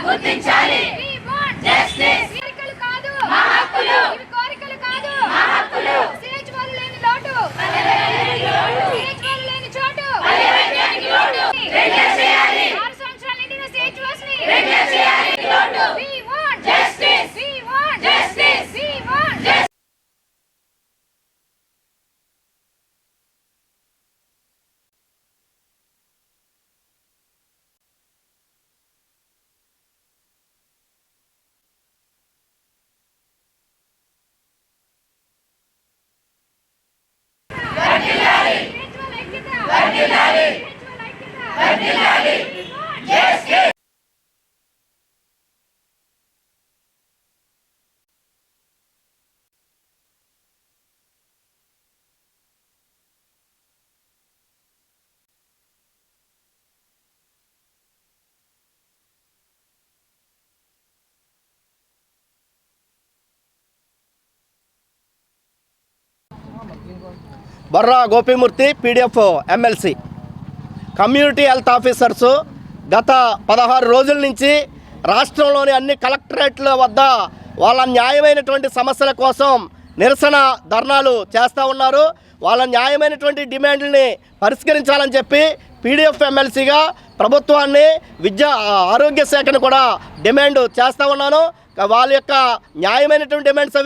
గుర్తించాలి. జస్టిస్ కాదు మా హక్కులు, ఇవి కోరికలు కాదు మా హక్కులు. సిహెచ్ వాళ్ళు లేని లోటు, సిహెచ్ వాళ్ళు లేని చోటు, రెగ్యులర్ చేయాలి. 6 సంవత్సరాల నిండిన సిహెచ్ వాస్ని రెగ్యులర్ చేయాలి. లోటు we want justice, we want justice, we want justice. Borra Gopimurthy PDF MLC. Community health officers గత 16 రోజుల నుంచి రాష్ట్రంలోని అన్ని కలెక్టరేట్ల వద్ద వాళ్ళ న్యాయమైనటువంటి సమస్యల కోసం నిరసన ధర్నాలు చేస్తూ ఉన్నారు. వాళ్ళ న్యాయమైనటువంటి డిమాండ్లని పరిష్కరించాలని చెప్పి పీడిఎఫ్ ఎమ్మెల్సీగా ప్రభుత్వాన్ని ఆరోగ్య శాఖను కూడా డిమాండ్ చేస్తూ ఉన్నాను. వాళ్ళ యొక్క న్యాయమైనటువంటి డిమాండ్స్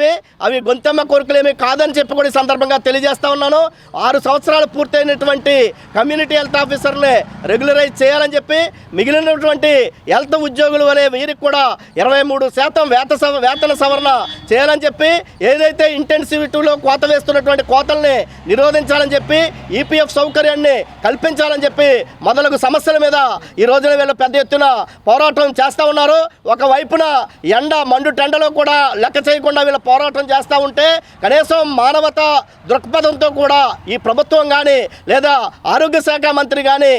అవి గొంతెమ్మ కోరికలేమీ కాదని చెప్పి కూడా ఈ సందర్భంగా తెలియజేస్తూ ఉన్నాను. 6 సంవత్సరాలు పూర్తయినటువంటి కమ్యూనిటీ హెల్త్ ఆఫీసర్ని రెగ్యులరైజ్ చేయాలని చెప్పి మిగిలినటువంటి హెల్త్ ఉద్యోగులు వలె వీరికి కూడా 23% వేతన సవరణ చేయాలని చెప్పి, ఏదైతే ఇంటెన్సివిటీలో కోత వేస్తున్నటువంటి కోతల్ని నిరోధించాలని చెప్పి, ఈపీఎఫ్ సౌకర్యాన్ని కల్పించాలని చెప్పి మొదలగు సమస్యల మీద ఈ రోజున వీళ్ళు పెద్ద ఎత్తున పోరాటం చేస్తూ ఉన్నారు. ఒకవైపున మండు టెండలో కూడా లెక్క చేయకుండా వీళ్ళ పోరాటం చేస్తూ ఉంటే కనీసం మానవతా దృక్పథంతో కూడా ఈ ప్రభుత్వం కానీ లేదా ఆరోగ్య శాఖ మంత్రి కానీ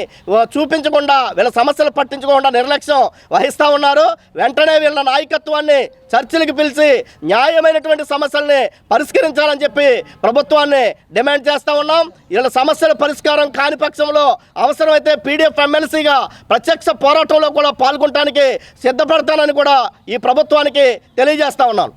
చూపించకుండా వీళ్ళ సమస్యలు పట్టించుకోకుండా నిర్లక్ష్యం వహిస్తూ ఉన్నారు. వెంటనే వీళ్ళ నాయకత్వాన్ని చర్చలకు పిలిచి న్యాయమైనటువంటి సమస్యల్ని పరిష్కరించాలని చెప్పి ప్రభుత్వాన్ని డిమాండ్ చేస్తూ ఉన్నాం. వీళ్ళ సమస్యల పరిష్కారం కాని పక్షంలో అవసరమైతే పీడిఎఫ్ ఎమ్మెల్సీగా ప్రత్యక్ష పోరాటంలో కూడా పాల్గొనడానికి సిద్ధపడతానని కూడా ఈ ప్రభుత్వానికి తెలియజేస్తా ఉన్నాను.